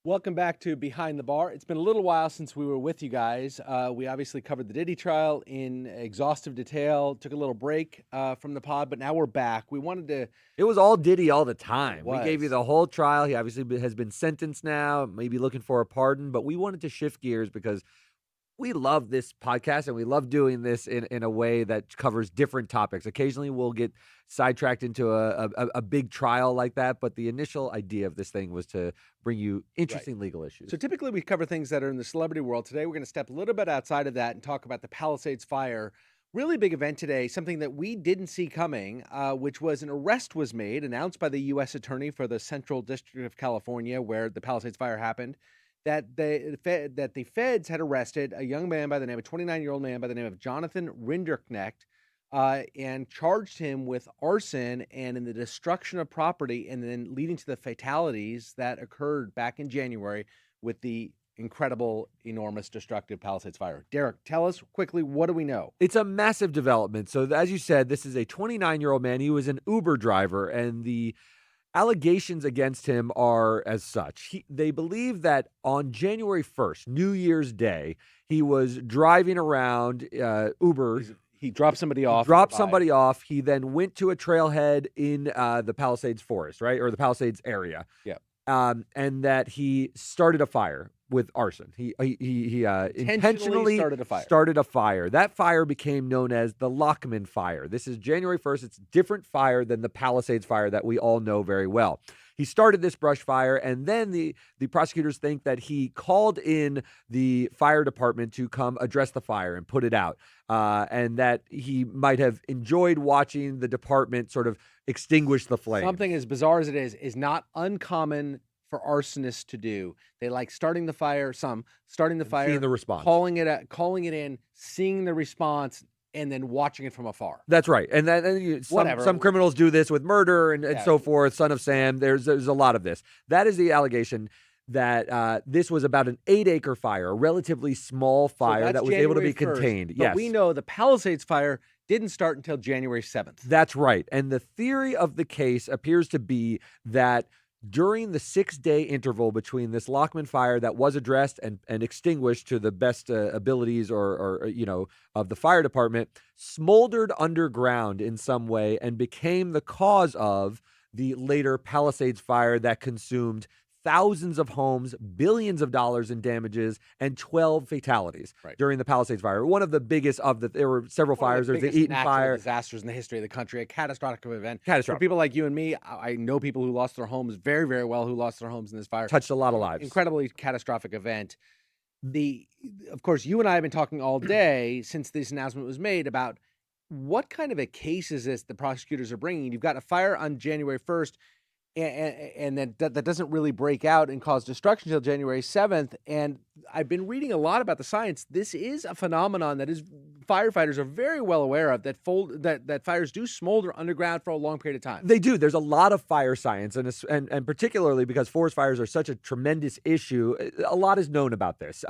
Welcome back to Behind the Bar. It's been a little while since we were with you guys. We obviously covered the Diddy trial in exhaustive detail, took a little break from the pod, but now we're back. We wanted to. It was all Diddy all the It time. We gave you was. the whole trial. He obviously has been sentenced now, maybe looking for a pardon, but we wanted to shift gears because we love this podcast and we love doing this in a way that covers different topics. Occasionally we'll get sidetracked into a big trial like that, but the initial idea of this thing was to bring you interesting legal issues. So typically we cover things that are in the celebrity world. Today we're going to step a little bit outside of that and talk about the Palisades fire. Really big event today, something that we didn't see coming, which was an arrest was made, announced by the U.S. Attorney for the Central District of California, where the Palisades fire happened, that the feds had arrested a young man by the name of 29-year-old man by the name of Jonathan Rinderknecht, and charged him with arson and in the destruction of property, and then leading to the fatalities that occurred back in January with the incredible, enormous, destructive Palisades fire. Derek, tell us quickly, what do we know? It's a massive development. So as you said, this is a 29-year-old man. He was an Uber driver, and the allegations against him are as such. They believe that on January 1st, New Year's Day, he was driving around Uber. He dropped somebody off. He then went to a trailhead in the Palisades forest, right? Or the Palisades area. Yeah. And that he started a fire with arson. He intentionally started a fire. That fire became known as the Lockman fire. This is January 1st. It's a different fire than the Palisades fire that we all know very well. He started this brush fire, and then the prosecutors think that he called in the fire department to come address the fire and put it out, and that he might have enjoyed watching the department sort of extinguish the flame. Something as bizarre as it is not uncommon for arsonists to do. They like starting the fire, seeing the response, calling it in, seeing the response, and then watching it from afar. That's right. And then some criminals do this with murder and so forth. Son of Sam, there's a lot of this. That is the allegation that this was about an 8-acre fire, a relatively small fire that was able to be contained. But yes, we know the Palisades fire didn't start until January 7th. That's right. And the theory of the case appears to be that during the 6-day interval between this Lockman fire that was addressed and extinguished to the best abilities or of the fire department, smoldered underground in some way and became the cause of the later Palisades fire that consumed thousands of homes, billions of dollars in damages, and 12 fatalities during the Palisades fire. One of the biggest there were several fires. There's the Eaton fire. Disasters in the history of the country, a catastrophic event. For people like you and me, I know people who lost their homes very, very well, who lost their homes in this fire. Touched a lot of lives. Incredibly catastrophic event. Of course, you and I have been talking all day since this announcement was made about what kind of a case is this the prosecutors are bringing. You've got a fire on January 1st, and that doesn't really break out and cause destruction until January 7th. And I've been reading a lot about the science. This is a phenomenon that firefighters are very well aware of, that fires do smolder underground for a long period of time. They do. There's a lot of fire science, and particularly because forest fires are such a tremendous issue, a lot is known about this.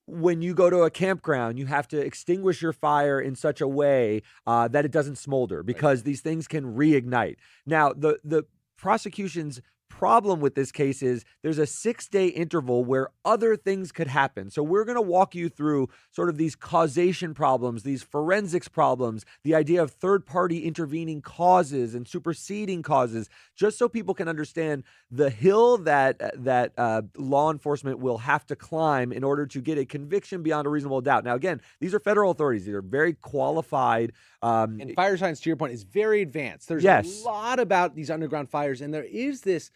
When you go to a campground, you have to extinguish your fire in such a way that it doesn't smolder, because these things can reignite. Now, the prosecution's problem with this case is there's a 6-day interval where other things could happen. So we're going to walk you through sort of these causation problems, these forensics problems, the idea of third-party intervening causes and superseding causes, just so people can understand the hill that law enforcement will have to climb in order to get a conviction beyond a reasonable doubt. Now, again, these are federal authorities. These are very qualified. And fire science, to your point, is very advanced. There's a lot about these underground fires, and there is this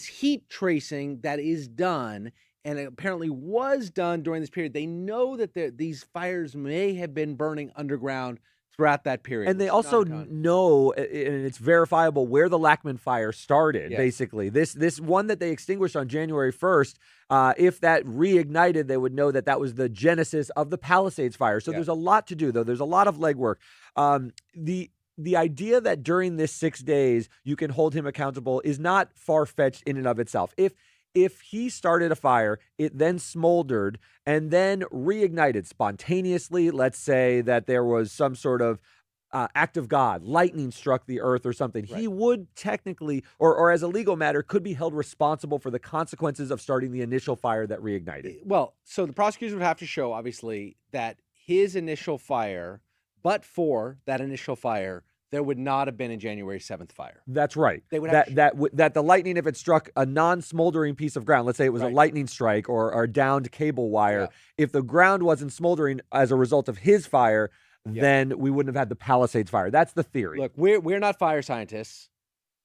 heat tracing that is done, and it apparently was done during this period. They know that these fires may have been burning underground throughout that period. And they also know, and it's verifiable, where the Lockman fire started, basically. This one that they extinguished on January 1st, if that reignited, they would know that was the genesis of the Palisades fire. So there's a lot to do, though. There's a lot of legwork. The idea that during this 6 days you can hold him accountable is not far-fetched in and of itself. If he started a fire, it then smoldered and then reignited spontaneously, let's say that there was some sort of act of God, lightning struck the earth or something, Right. he would technically, or as a legal matter, could be held responsible for the consequences of starting the initial fire that reignited. Well, so the prosecutors would have to show, obviously, that his initial fire, but for that initial fire, there would not have been a January 7th fire. That's right. They would have That the lightning, if it struck a non-smoldering piece of ground, let's say it was a Right. lightning strike or a downed cable wire, Yeah. if the ground wasn't smoldering as a result of his fire, Yeah. then we wouldn't have had the Palisades fire. That's the theory. Look, we're not fire scientists,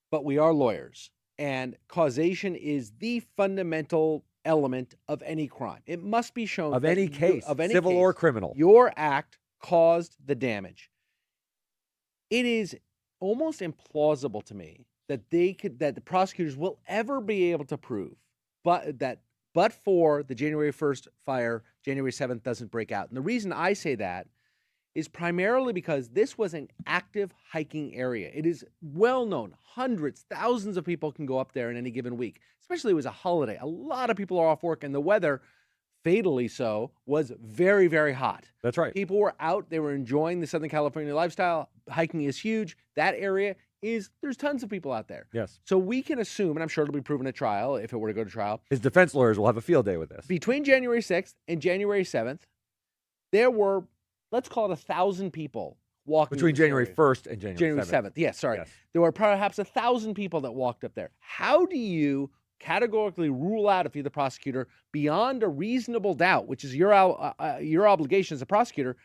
but we are lawyers, and causation is the fundamental element of any crime. It must be shown Of that any case, of any civil case, or criminal. your act caused the damage. It is almost implausible to me that the prosecutors will ever be able to prove but for the January 1st fire, January 7th doesn't break out. And the reason I say that is primarily because this was an active hiking area. It is well known. Hundreds, thousands of people can go up there in any given week, especially it was a holiday. A lot of people are off work, and the weather, fatally so, was very, very hot. That's right. People were out. They were enjoying the Southern California lifestyle. Hiking is huge. That area there's tons of people out there. Yes. So we can assume, and I'm sure it'll be proven at trial if it were to go to trial, His defense lawyers will have a field day with this. between January 6th and January 7th, there were, let's call it 1,000 people walking. Between in this January area. 1st and January 7th. Yes, sorry. Yes. There were perhaps 1,000 people that walked up there. How do you categorically rule out, if you're the prosecutor, beyond a reasonable doubt, which is your obligation as a prosecutor,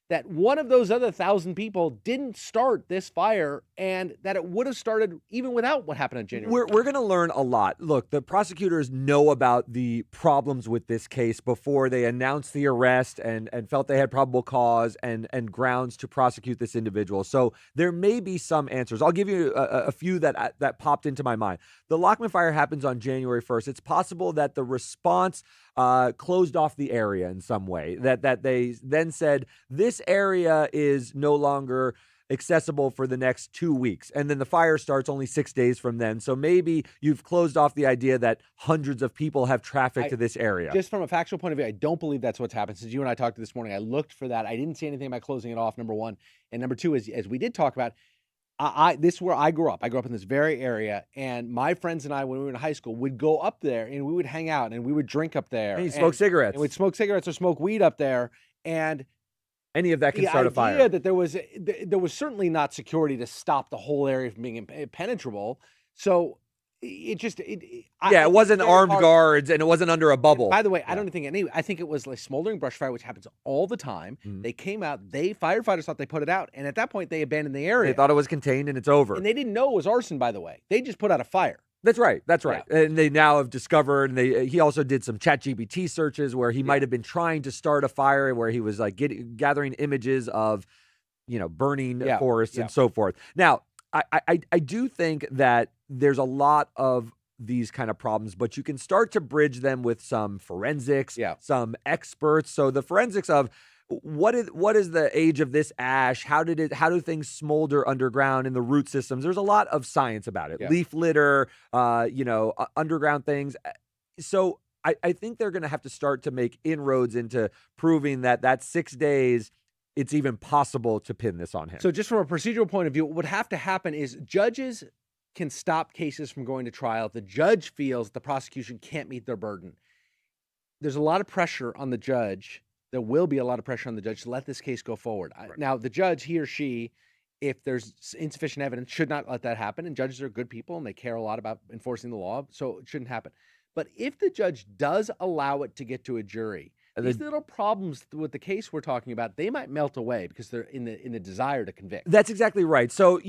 that one of those other 1,000 people didn't start this fire and that it would have started even without what happened on January? We're going to learn a lot. Look, the prosecutors know about the problems with this case before they announced the arrest and felt they had probable cause and grounds to prosecute this individual. So there may be some answers. I'll give you a few that popped into my mind. The Lockman fire happens on January 1st. It's possible that the response closed off the area in some way, that they then said this area is no longer accessible for the next 2 weeks. And then the fire starts only 6 days from then. So maybe you've closed off the idea that hundreds of people have traffic to this area. Just from a factual point of view, I don't believe that's what's happened. Since you and I talked this morning, I looked for that. I didn't see anything about closing it off, number one. And number two, as we did talk about, this is where I grew up. I grew up in this very area, and my friends and I, when we were in high school, would go up there and we would hang out and we would drink up there. And you smoke cigarettes. And we'd smoke cigarettes or smoke weed up there. And any of that can the start a idea fire. that there was certainly not security to stop the whole area from being impenetrable. So it wasn't armed guards and it wasn't under a bubble. By the way, I don't think I think it was like smoldering brush fire, which happens all the time. They came out, firefighters thought they put it out, and at that point they abandoned the area. They thought it was contained and it's over. And they didn't know it was arson, by the way. They just put out a fire. That's right. Yeah. And they now have discovered, and he also did some ChatGPT searches where he might have been trying to start a fire, where he was like gathering images of, burning forests and so forth. Now, I do think that there's a lot of these kind of problems, but you can start to bridge them with some forensics, some experts. So the forensics of what is the age of this ash? How do things smolder underground in the root systems? There's a lot of science about it. Leaf litter, underground things. So I think they're going to have to start to make inroads into proving that 6 days, it's even possible to pin this on him. So just from a procedural point of view, what would have to happen is judges can stop cases from going to trial if the judge feels the prosecution can't meet their burden. There's a lot of pressure on the judge. There will be a lot of pressure on the judge to let this case go forward. Right. Now, the judge, he or she, if there's insufficient evidence, should not let that happen. And judges are good people and they care a lot about enforcing the law, so it shouldn't happen. But if the judge does allow it to get to a jury, these little problems with the case we're talking about, they might melt away because they're in the desire to convict. That's exactly right. So,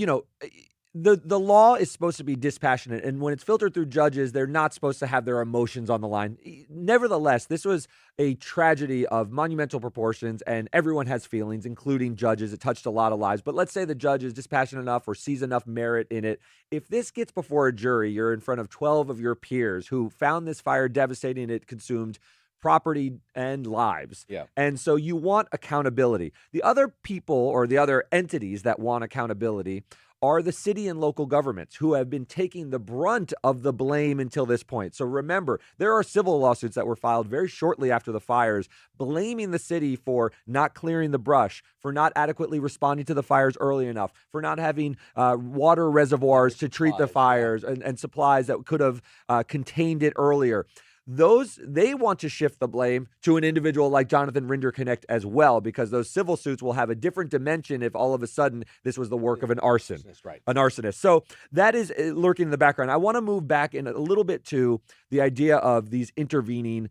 the law is supposed to be dispassionate, and when it's filtered through judges, they're not supposed to have their emotions on the line. Nevertheless, this was a tragedy of monumental proportions, and everyone has feelings, including judges. It touched a lot of lives. But let's say the judge is dispassionate enough or sees enough merit in it. If this gets before a jury, you're in front of 12 of your peers who found this fire devastating. It consumed property and lives. Yeah. And so you want accountability. The other people or the other entities that want accountability are the city and local governments who have been taking the brunt of the blame until this point. So remember, there are civil lawsuits that were filed very shortly after the fires, blaming the city for not clearing the brush, for not adequately responding to the fires early enough, for not having water reservoirs to treat the fires and supplies that could have contained it earlier. They want to shift the blame to an individual like Jonathan Rinderknecht as well, because those civil suits will have a different dimension if all of a sudden this was the work of an arsonist. So that is lurking in the background. I want to move back in a little bit to the idea of these intervening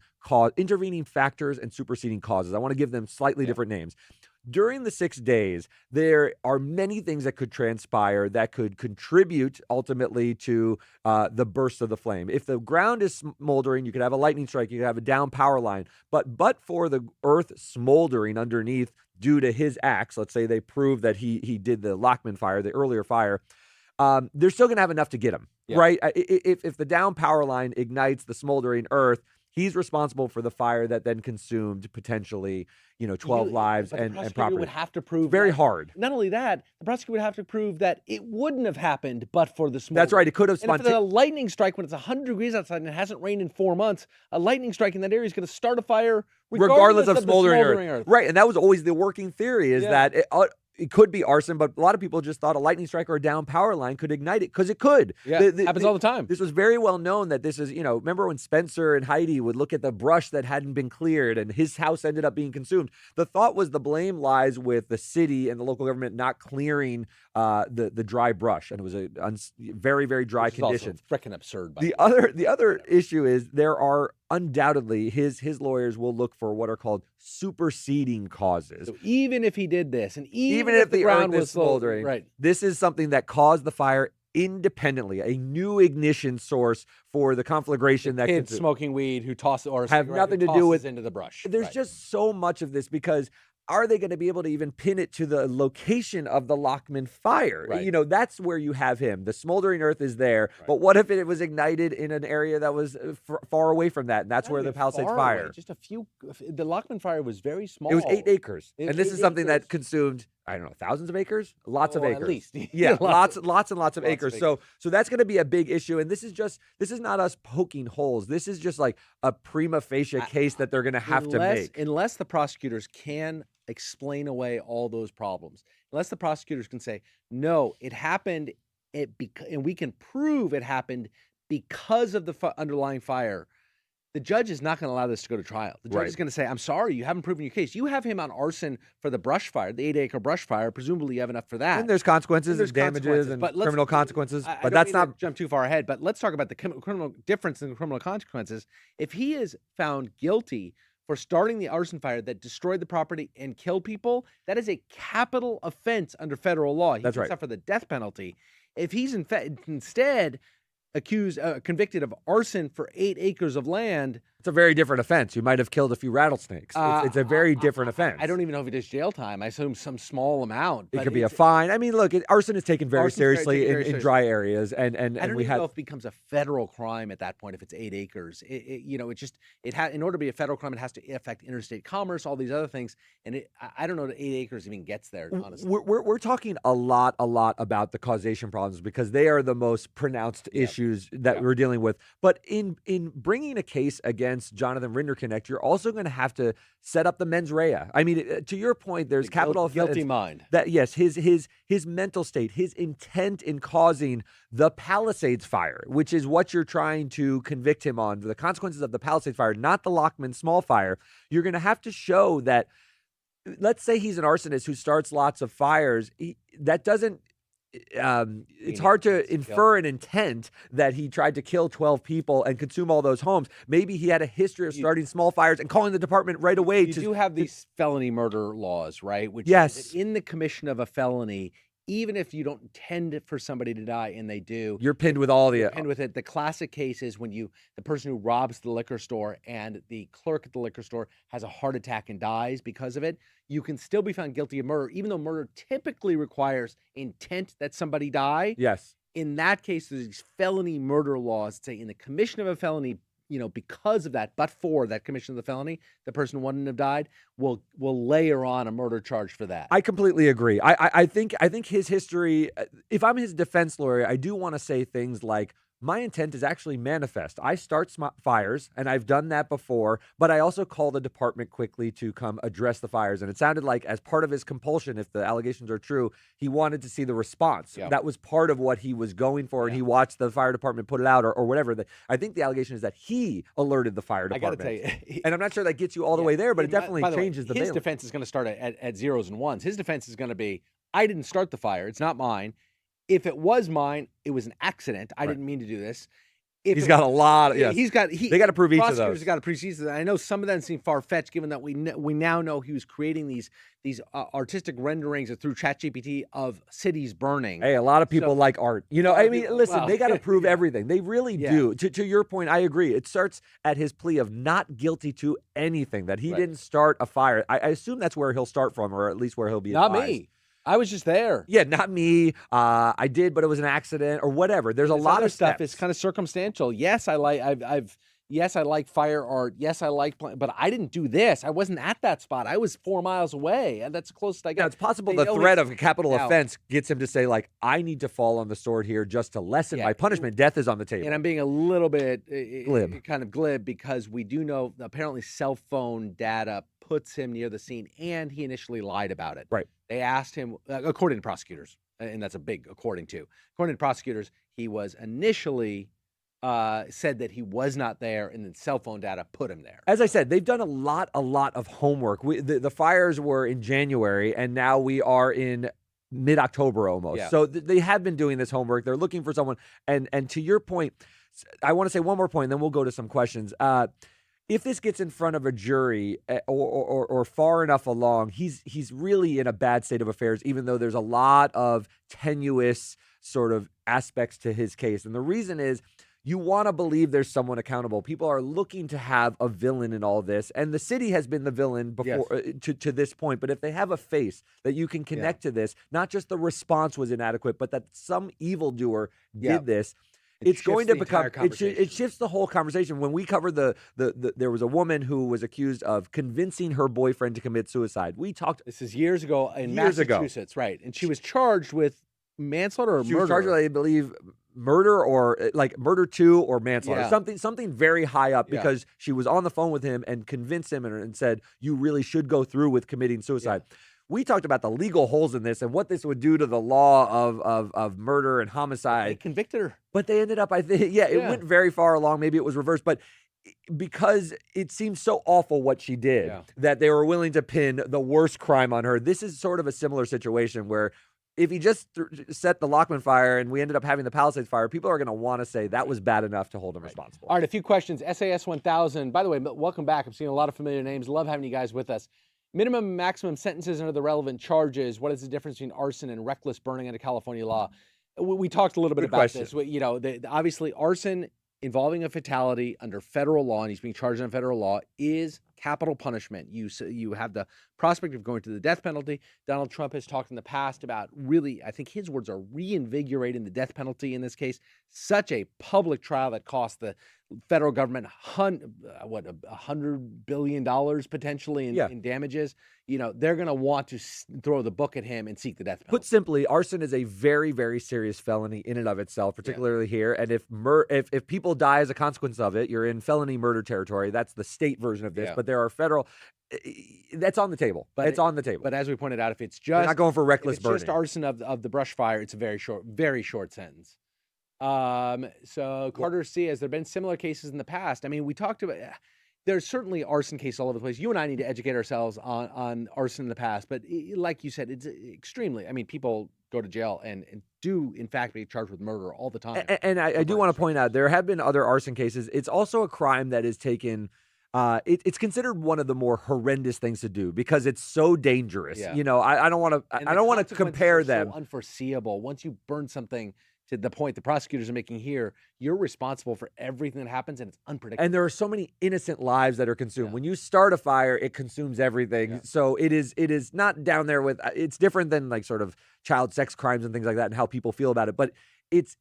factors and superseding causes. I want to give them slightly different names. During the 6 days, there are many things that could transpire that could contribute ultimately to the burst of the flame. If the ground is smoldering, you could have a lightning strike, you could have a down power line. But for the earth smoldering underneath due to his acts, let's say they prove that he did the Lockman fire, the earlier fire, they're still going to have enough to get him, right? If the down power line ignites the smoldering earth, he's responsible for the fire that then consumed potentially, 12 lives and property. The prosecutor would have to prove very hard. Not only that, the prosecutor would have to prove that it wouldn't have happened but for the smoke. That's right. It could have. And if it's a lightning strike when it's 100 degrees outside and it hasn't rained in 4 months, a lightning strike in that area is going to start a fire regardless of smoldering earth. Right, and that was always the working theory is that it could be arson, but a lot of people just thought a lightning strike or a down power line could ignite it because it could. Yeah, it happens all the time. This was very well known that this is, remember when Spencer and Heidi would look at the brush that hadn't been cleared and his house ended up being consumed? The thought was the blame lies with the city and the local government not clearing the dry brush, and it was a very, very dry conditions. Freaking absurd. The other issue is there are undoubtedly his lawyers will look for what are called superseding causes. So even if he did this, and even if the ground was smoldering, right, this is something that caused the fire independently, a new ignition source for the conflagration that kids smoking weed who toss or have nothing to do with into the brush. There's just so much of this because. Are they going to be able to even pin it to the location of the Lockman fire? Right. That's where you have him. The smoldering earth is there. Right. But what if it was ignited in an area that was far away from that? And that's where the Palisades fire. Just a few. The Lockman fire was very small. It was 8 acres. And this is something that consumed, I don't know, thousands of acres? Lots of acres. At least. Yeah, lots and lots of acres. So that's going to be a big issue. And this is not us poking holes. This is just like a prima facie case that they're going to have to make. Unless the prosecutors can explain away all those problems, unless the prosecutors can say, no, it happened, and we can prove it happened because of the underlying fire, the judge is not going to allow this to go to trial. The judge is going to say, I'm sorry, you haven't proven your case. You have him on arson for the brush fire, the 8-acre brush fire. Presumably you have enough for that. And there's consequences, and damages, and criminal consequences. But that's not jump too far ahead. But let's talk about the criminal difference in the criminal consequences. If he is found guilty for starting the arson fire that destroyed the property and killed people, that is a capital offense under federal law. He That's right. Except for the death penalty. If he's instead convicted of arson for 8 acres of land, it's a very different offense. You might have killed a few rattlesnakes. It's a very different offense. I don't even know if he does jail time. I assume some small amount. It could be a fine. I mean, look, arson is taken very seriously in dry areas, and I don't even know if it becomes a federal crime at that point if it's 8 acres. In order to be a federal crime, it has to affect interstate commerce, all these other things, and I don't know that 8 acres even gets there. Honestly, we're talking a lot about the causation problems because they are the most pronounced issues that we're dealing with. But in bringing a case against Jonathan Rinderknecht, you're also going to have to set up the mens rea. I mean, to your point, there's capital guilty mind. That his mental state, his intent in causing the Palisades fire, which is what you're trying to convict him on, the consequences of the Palisades fire, not the Lockman small fire. You're going to have to show that. Let's say he's an arsonist who starts lots of fires. That doesn't. It's hard to infer an intent that he tried to kill 12 people and consume all those homes. Maybe he had a history of starting small fires and calling the department right away. You do have these felony murder laws, right? Which yes. In the commission of a felony, even if you don't intend for somebody to die and they do, you're pinned with all the pinned with it. The classic case is when the person who robs the liquor store and the clerk at the liquor store has a heart attack and dies because of it. You can still be found guilty of murder, even though murder typically requires intent that somebody die. Yes. In that case, there's these felony murder laws that say in the commission of a felony, because of that, but for that commission of the felony, the person wouldn't have died. Will layer on a murder charge for that. I completely agree. I think his history. If I'm his defense lawyer, I do want to say things like, my intent is actually manifest. I start fires, and I've done that before, but I also call the department quickly to come address the fires. And it sounded like, as part of his compulsion, if the allegations are true, he wanted to see the response. Yeah. That was part of what he was going for, and he watched the fire department put it out or whatever. I think the allegation is that he alerted the fire department. I got to tell you, and I'm not sure that gets you all the way there, but it definitely changes the his balance. defense is going to start at zeros and ones. His defense is going to be, I didn't start the fire. It's not mine. If it was mine, it was an accident. I didn't mean to do this. He's got a lot. Of, they got to prove each of those. Got to prove each of those. I know some of them seem far fetched, given that we now know he was creating these artistic renderings through ChatGPT of cities burning. Hey, a lot of people like art. I mean, listen, they got to prove everything. They really do. To your point, I agree. It starts at his plea of not guilty to anything, that he didn't start a fire. I assume that's where he'll start from, or at least where he'll be advised. Not me. I was just there. Yeah, not me. I did, but it was an accident or whatever. There's a lot of stuff. It's kind of circumstantial. Yes, I like fire art. Yes, I like, but I didn't do this. I wasn't at that spot. I was 4 miles away, and that's the closest I got. Yeah, it's possible the threat of a capital offense gets him to say, like, I need to fall on the sword here just to lessen my punishment. Death is on the table. And I'm being a little bit glib, because we do know apparently cell phone data puts him near the scene, and he initially lied about it. Right. They asked him, according to prosecutors, and that's a big according to prosecutors, he was initially said that he was not there, and then cell phone data put him there. As I said, they've done a lot of homework. The fires were in January, and now we are in mid-October almost. Yeah. So they have been doing this homework. They're looking for someone. And to your point, I want to say one more point, and then we'll go to some questions. If this gets in front of a jury or far enough along, he's really in a bad state of affairs, even though there's a lot of tenuous sort of aspects to his case. And the reason is, you want to believe there's someone accountable. People are looking to have a villain in all this, and the city has been the villain before to this point. But if they have a face that you can connect to this, not just the response was inadequate, but that some evildoer did this, it's going to become it shifts the whole conversation. When we covered there was a woman who was accused of convincing her boyfriend to commit suicide. We talked. This is years ago in Massachusetts, right? And she was charged with manslaughter or murder. She was charged with, I believe, murder or like murder 2 or manslaughter, something very high up, because she was on the phone with him and convinced him and said, you really should go through with committing suicide. We talked about the legal holes in this and what this would do to the law of murder and homicide. They convicted her. But they ended up, I think, it went very far along. Maybe it was reversed, but because it seems so awful what she did that they were willing to pin the worst crime on her. This is sort of a similar situation where if he just set the Lockman fire and we ended up having the Palisades fire, people are going to want to say that was bad enough to hold him responsible. All right, a few questions. SAS 1000. By the way, welcome back. I'm seeing a lot of familiar names. Love having you guys with us. Minimum and maximum sentences under the relevant charges. What is the difference between arson and reckless burning under California law? We talked a little bit about this. Obviously, arson involving a fatality under federal law, and he's being charged under federal law, is capital punishment. You have the prospect of going to the death penalty. Donald Trump has talked in the past about really, I think his words are reinvigorating the death penalty in this case. Such a public trial that cost the federal government $100 billion potentially in damages. They're going to want to throw the book at him and seek the death penalty. Put simply, arson is a very, very serious felony in and of itself, particularly here. And if people die as a consequence of it, you're in felony murder territory. That's the state version of this. But there are federal. That's on the table. It's on the table. But as we pointed out, if it's just We're not going for reckless burning, just arson of the brush fire, it's a very short sentence. So Carter C, has there been similar cases in the past? I mean, we talked about, there's certainly arson cases all over the place. You and I need to educate ourselves on arson in the past, but like you said, it's extremely, I mean, people go to jail and do in fact be charged with murder all the time. And I do want to point out, there have been other arson cases. It's also a crime that is taken, it's considered one of the more horrendous things to do because it's so dangerous. I don't want to compare them. So unforeseeable. Once you burn something to the point the prosecutors are making here, you're responsible for everything that happens, and it's unpredictable. And there are so many innocent lives that are consumed. When you start a fire, it consumes everything. So it is not down there with, it's different than like sort of child sex crimes and things like that and how people feel about it. But it's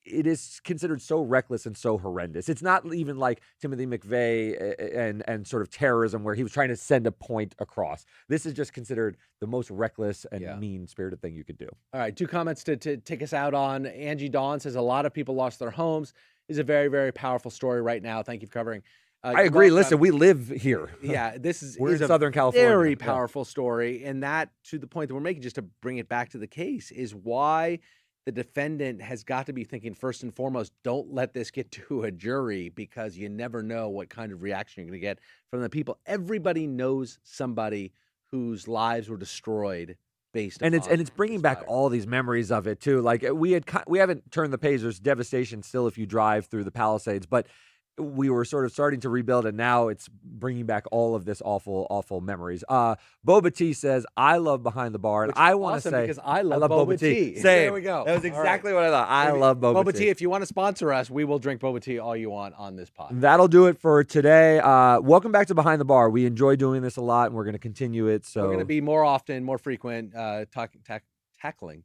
it is considered so reckless and so horrendous. It's not even like Timothy McVeigh and sort of terrorism where he was trying to send a point across. This is just considered the most reckless and mean-spirited thing you could do. All right, 2 comments to take us out on. Angie Dawn says a lot of people lost their homes. Is a very, very powerful story right now. Thank you for covering. I agree. Listen, we live here. Yeah, this is We're in a Southern California. very powerful story, and that, to the point that we're making, just to bring it back to the case, is why the defendant has got to be thinking first and foremost, don't let this get to a jury, because you never know what kind of reaction you're going to get from the people. Everybody knows somebody whose lives were destroyed based and upon it's bringing back fire. all these memories of it too. Like we haven't turned the page. There's devastation still if you drive through the Palisades, but we were sort of starting to rebuild, and now it's bringing back all of this awful memories. Boba T says, I love Behind the Bar, and I want to say, because I love Boba Tea. Same. There we go. That was exactly what I thought. I love Boba Tea. If you want to sponsor us, we will drink Boba Tea all you want on this pod. That'll do it for today. Welcome back to Behind the Bar. We enjoy doing this a lot, and we're going to continue it. So we're going to be more often, more frequent, tackling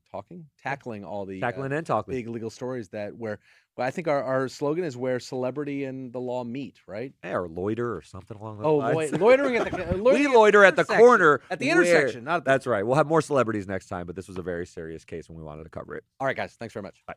all the big legal stories where I think our slogan is where celebrity and the law meet, right? Yeah, or loiter or something along those lines. Loitering at the we loiter at the corner. At the intersection. That's right. We'll have more celebrities next time, but this was a very serious case and we wanted to cover it. All right, guys. Thanks very much. Bye.